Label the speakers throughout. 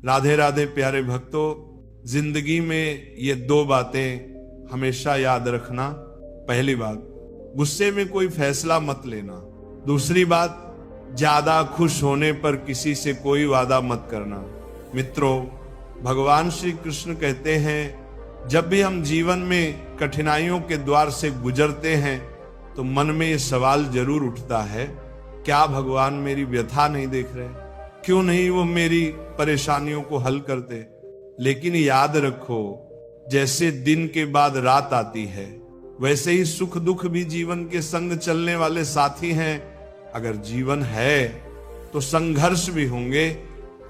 Speaker 1: राधे राधे प्यारे भक्तों, जिंदगी में ये दो बातें हमेशा याद रखना। पहली बात, गुस्से में कोई फैसला मत लेना। दूसरी बात, ज्यादा खुश होने पर किसी से कोई वादा मत करना। मित्रों, भगवान श्री कृष्ण कहते हैं, जब भी हम जीवन में कठिनाइयों के द्वार से गुजरते हैं तो मन में ये सवाल जरूर उठता है, क्या भगवान मेरी व्यथा नहीं देख रहे? क्यों नहीं वो मेरी परेशानियों को हल करते? लेकिन याद रखो, जैसे दिन के बाद रात आती है, वैसे ही सुख दुख भी जीवन के संग चलने वाले साथी हैं। अगर जीवन है तो संघर्ष भी होंगे,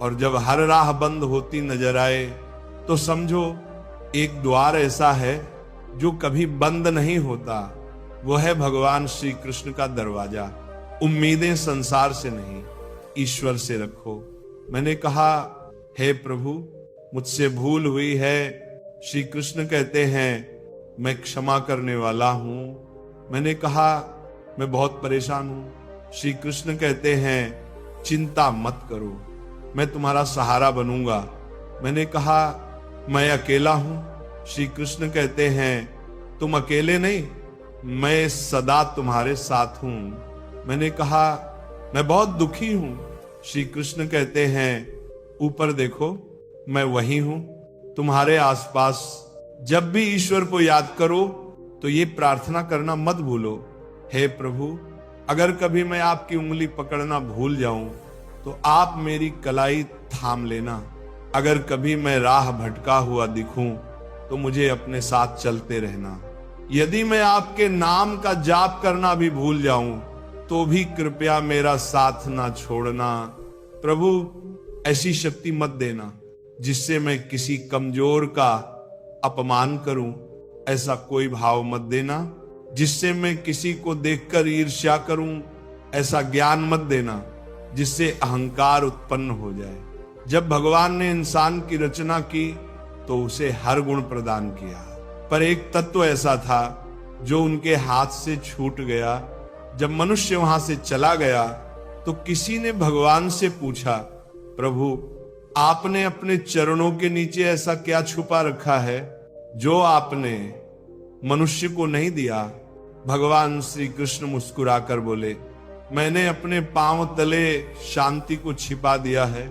Speaker 1: और जब हर राह बंद होती नजर आए तो समझो एक द्वार ऐसा है जो कभी बंद नहीं होता। वो है भगवान श्री कृष्ण का दरवाजा। उम्मीदें संसार से नहीं, ईश्वर से रखो। मैंने कहा, हे प्रभु, मुझसे भूल हुई है। श्री कृष्ण कहते हैं, मैं क्षमा करने वाला हूं। मैंने कहा, मैं बहुत परेशान हूं। श्री कृष्ण कहते हैं, चिंता मत करो, मैं तुम्हारा सहारा बनूंगा। मैंने कहा, मैं अकेला हूं। श्री कृष्ण कहते हैं, तुम अकेले नहीं, मैं सदा तुम्हारे साथ हूं। मैंने कहा, मैं बहुत दुखी हूं। श्री कृष्ण कहते हैं, ऊपर देखो, मैं वही हूं तुम्हारे आसपास। जब भी ईश्वर को याद करो तो ये प्रार्थना करना मत भूलो, हे प्रभु, अगर कभी मैं आपकी उंगली पकड़ना भूल जाऊं तो आप मेरी कलाई थाम लेना। अगर कभी मैं राह भटका हुआ दिखूं तो मुझे अपने साथ चलते रहना। यदि मैं आपके नाम का जाप करना भी भूल जाऊं तो भी कृपया मेरा साथ ना छोड़ना। प्रभु, ऐसी शक्ति मत देना जिससे मैं किसी कमजोर का अपमान करूं। ऐसा कोई भाव मत देना जिससे मैं किसी को देखकर ईर्ष्या करूं। ऐसा ज्ञान मत देना जिससे अहंकार उत्पन्न हो जाए। जब भगवान ने इंसान की रचना की तो उसे हर गुण प्रदान किया, पर एक तत्व ऐसा था जो उनके हाथ से छूट गया। जब मनुष्य वहां से चला गया तो किसी ने भगवान से पूछा, प्रभु, आपने अपने चरणों के नीचे ऐसा क्या छुपा रखा है जो आपने मनुष्य को नहीं दिया? भगवान श्री कृष्ण मुस्कुराकर बोले, मैंने अपने पांव तले शांति को छिपा दिया है।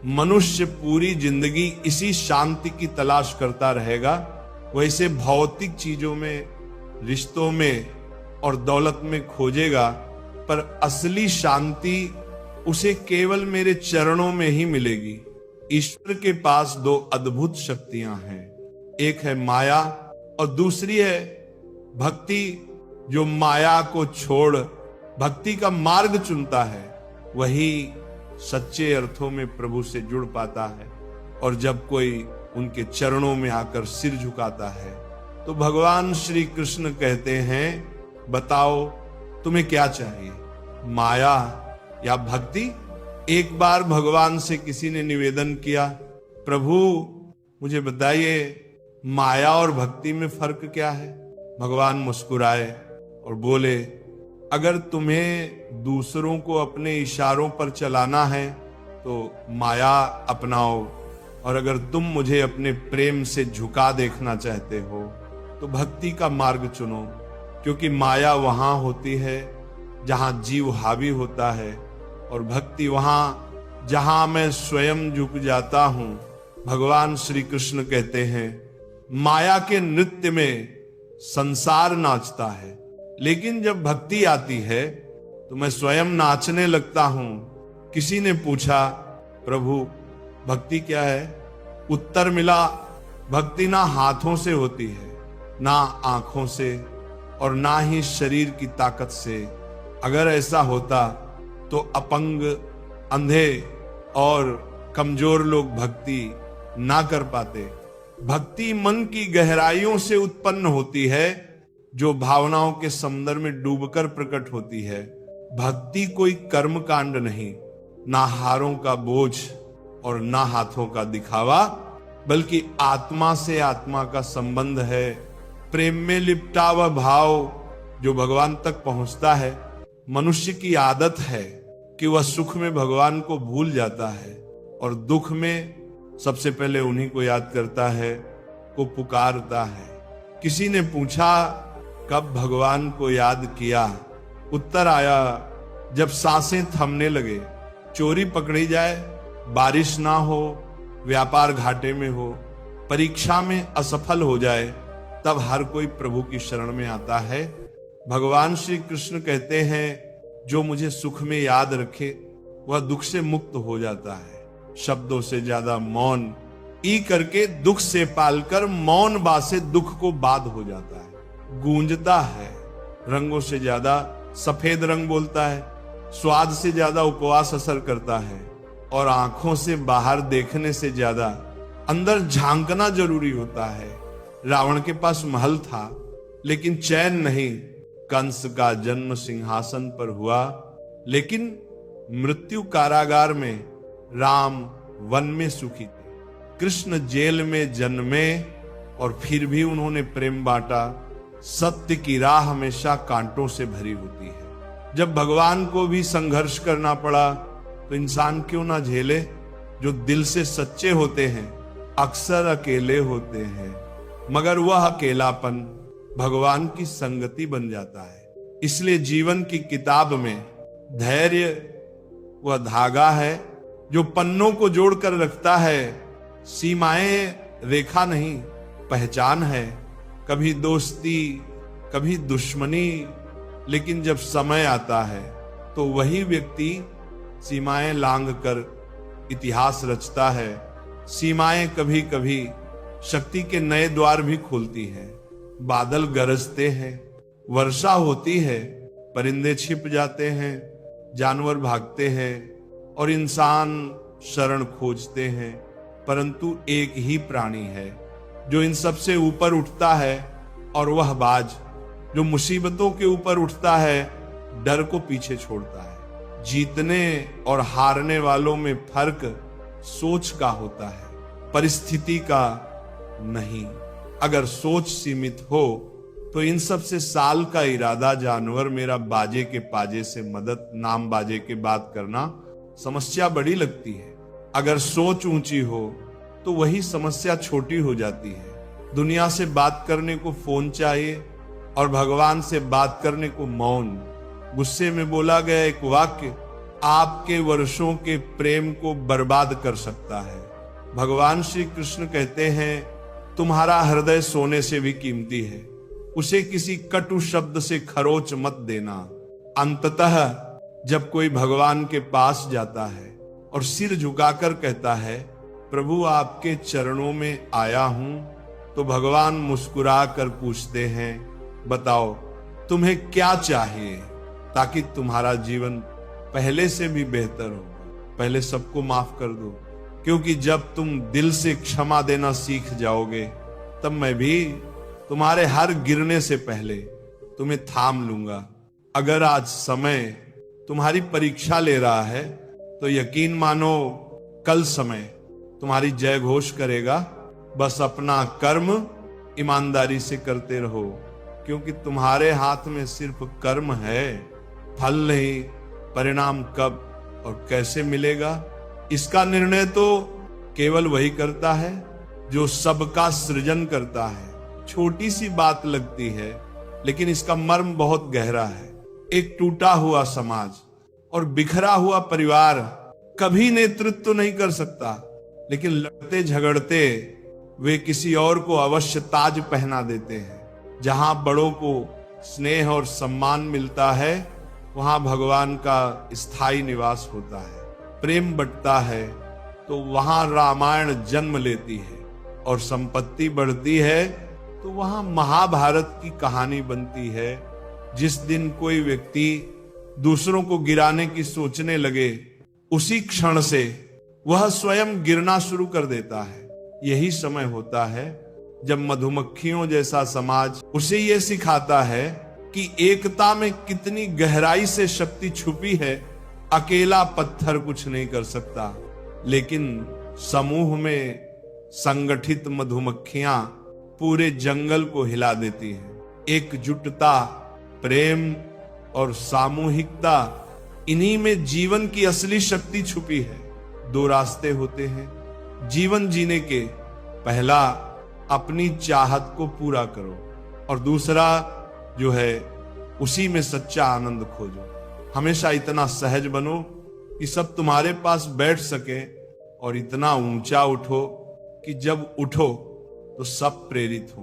Speaker 1: मनुष्य पूरी जिंदगी इसी शांति की तलाश करता रहेगा। वैसे भौतिक चीजों में, रिश्तों में और दौलत में खोजेगा, पर असली शांति उसे केवल मेरे चरणों में ही मिलेगी। ईश्वर के पास दो अद्भुत शक्तियां हैं, एक है माया और दूसरी है भक्ति। जो माया को छोड़ भक्ति का मार्ग चुनता है वही सच्चे अर्थों में प्रभु से जुड़ पाता है। और जब कोई उनके चरणों में आकर सिर झुकाता है तो भगवान श्री कृष्ण कहते हैं, बताओ तुम्हें क्या चाहिए, माया या भक्ति? एक बार भगवान से किसी ने निवेदन किया, प्रभु मुझे बताइए, माया और भक्ति में फर्क क्या है? भगवान मुस्कुराए और बोले, अगर तुम्हें दूसरों को अपने इशारों पर चलाना है तो माया अपनाओ, और अगर तुम मुझे अपने प्रेम से झुका देखना चाहते हो तो भक्ति का मार्ग चुनो। क्योंकि माया वहां होती है जहां जीव हावी होता है, और भक्ति वहां जहां मैं स्वयं झुक जाता हूं। भगवान श्री कृष्ण कहते हैं, माया के नृत्य में संसार नाचता है, लेकिन जब भक्ति आती है तो मैं स्वयं नाचने लगता हूं। किसी ने पूछा, प्रभु भक्ति क्या है? उत्तर मिला, भक्ति ना हाथों से होती है, ना आंखों से, और ना ही शरीर की ताकत से। अगर ऐसा होता तो अपंग, अंधे और कमजोर लोग भक्ति ना कर पाते। भक्ति मन की गहराइयों से उत्पन्न होती है, जो भावनाओं के समुद्र में डूबकर प्रकट होती है। भक्ति कोई कर्म कांड नहीं, ना हारों का बोझ और ना हाथों का दिखावा, बल्कि आत्मा से आत्मा का संबंध है। प्रेम में लिपटा हुआ भाव जो भगवान तक पहुंचता है। मनुष्य की आदत है कि वह सुख में भगवान को भूल जाता है और दुख में सबसे पहले उन्हीं को याद करता है, को पुकारता है। किसी ने पूछा कब भगवान को याद किया? उत्तर आया जब सांसें थमने लगे, चोरी पकड़ी जाए, बारिश ना हो, व्यापार घाटे में हो, परीक्षा में असफल हो जाए, तब हर कोई प्रभु की शरण में आता है। भगवान श्री कृष्ण कहते हैं जो मुझे सुख में याद रखे वह दुख से मुक्त हो जाता है। शब्दों से ज्यादा मौन ई करके दुख से पालकर मौन बासे दुख को बाध हो जाता है। गूंजता है, रंगों से ज्यादा सफेद रंग बोलता है, स्वाद से ज्यादा उपवास असर करता है, और आंखों से बाहर देखने से ज्यादा अंदर झांकना जरूरी होता है। रावण के पास महल था लेकिन चैन नहीं। कंस का जन्म सिंहासन पर हुआ लेकिन मृत्यु कारागार में, राम वन में सुखी थे। कृष्ण जेल में जन्मे और फिर भी उन्होंने प्रेम बांटा। सत्य की राह हमेशा कांटों से भरी होती है। जब भगवान को भी संघर्ष करना पड़ा तो इंसान क्यों ना झेले? जो दिल से सच्चे होते हैं अक्सर अकेले होते हैं, मगर वह अकेलापन भगवान की संगति बन जाता है। इसलिए जीवन की किताब में धैर्य वह धागा है जो पन्नों को जोड़कर रखता है। सीमाएं रेखा नहीं, पहचान है। कभी दोस्ती, कभी दुश्मनी, लेकिन जब समय आता है तो वही व्यक्ति सीमाएं लांघ कर इतिहास रचता है। सीमाएं कभी कभी शक्ति के नए द्वार भी खोलती है। बादल गरजते हैं, वर्षा होती है, परिंदे छिप जाते हैं, जानवर भागते हैं और इंसान शरण खोजते हैं, परंतु एक ही प्राणी है जो इन सब से ऊपर उठता है, और वह बाज जो मुसीबतों के ऊपर उठता है, डर को पीछे छोड़ता है। जीतने और हारने वालों में फर्क सोच का होता है, परिस्थिति का नहीं। अगर सोच सीमित हो तो इन सब से साल का इरादा जानवर मेरा बाजे के पाजे से मदद नाम बाजे के बात करना समस्या बड़ी लगती है। अगर सोच ऊंची हो तो वही समस्या छोटी हो जाती है। दुनिया से बात करने को फोन चाहिए और भगवान से बात करने को मौन। गुस्से में बोला गया एक वाक्य आपके वर्षों के प्रेम को बर्बाद कर सकता है। भगवान श्री कृष्ण कहते हैं तुम्हारा हृदय सोने से भी कीमती है, उसे किसी कटु शब्द से खरोच मत देना। अंततः जब कोई भगवान के पास जाता है और सिर झुकाकर कहता है प्रभु आपके चरणों में आया हूं, तो भगवान मुस्कुरा कर पूछते हैं बताओ तुम्हें क्या चाहिए ताकि तुम्हारा जीवन पहले से भी बेहतर हो। पहले सबको माफ कर दो, क्योंकि जब तुम दिल से क्षमा देना सीख जाओगे तब मैं भी तुम्हारे हर गिरने से पहले तुम्हें थाम लूंगा। अगर आज समय तुम्हारी परीक्षा ले रहा है तो यकीन मानो कल समय तुम्हारी जय घोष करेगा। बस अपना कर्म ईमानदारी से करते रहो, क्योंकि तुम्हारे हाथ में सिर्फ कर्म है, फल नहीं। परिणाम कब और कैसे मिलेगा इसका निर्णय तो केवल वही करता है जो सबका सृजन करता है। छोटी सी बात लगती है लेकिन इसका मर्म बहुत गहरा है। एक टूटा हुआ समाज और बिखरा हुआ परिवार कभी नेतृत्व तो नहीं कर सकता, लेकिन लड़ते झगड़ते वे किसी और को अवश्य ताज पहना देते हैं। जहां बड़ों को स्नेह और सम्मान मिलता है वहां भगवान का स्थायी निवास होता है। प्रेम बंटता है तो वहां रामायण जन्म लेती है, और संपत्ति बढ़ती है तो वहां महाभारत की कहानी बनती है। जिस दिन कोई व्यक्ति दूसरों को गिराने की सोचने लगे उसी क्षण से वह स्वयं गिरना शुरू कर देता है। यही समय होता है जब मधुमक्खियों जैसा समाज उसे यह सिखाता है कि एकता में कितनी गहराई से शक्ति छुपी है। अकेला पत्थर कुछ नहीं कर सकता, लेकिन समूह में संगठित मधुमक्खियां पूरे जंगल को हिला देती हैं। एकजुटता, प्रेम और सामूहिकता, इन्हीं में जीवन की असली शक्ति छुपी है। दो रास्ते होते हैं, जीवन जीने के पहला अपनी चाहत को पूरा करो और दूसरा जो है उसी में सच्चा आनंद खोजो। हमेशा इतना सहज बनो कि सब तुम्हारे पास बैठ सके और इतना ऊंचा उठो कि जब उठो तो सब प्रेरित हो।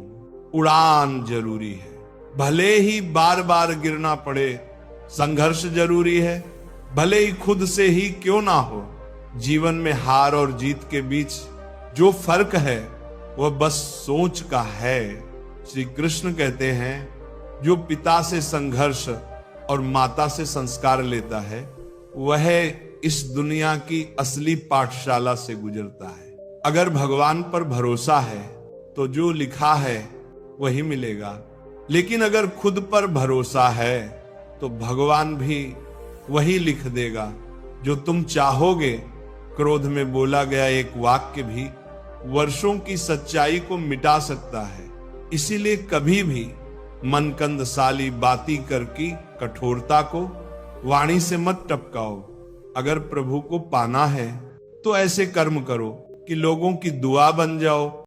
Speaker 1: उड़ान जरूरी है, भले ही बार बार गिरना पड़े। संघर्ष जरूरी है, भले ही खुद से ही क्यों ना हो। जीवन में हार और जीत के बीच जो फर्क है वह बस सोच का है। श्री कृष्ण कहते हैं, जो पिता से संघर्ष और माता से संस्कार लेता है वह इस दुनिया की असली पाठशाला से गुजरता है। अगर भगवान पर भरोसा है तो जो लिखा है वही मिलेगा, लेकिन अगर खुद पर भरोसा है तो भगवान भी वही लिख देगा जो तुम चाहोगे। क्रोध में बोला गया एक वाक्य भी वर्षों की सच्चाई को मिटा सकता है। इसीलिए कभी भी मनकंद साली बाती कर की कठोरता को वाणी से मत टपकाओ। अगर प्रभु को पाना है तो ऐसे कर्म करो कि लोगों की दुआ बन जाओ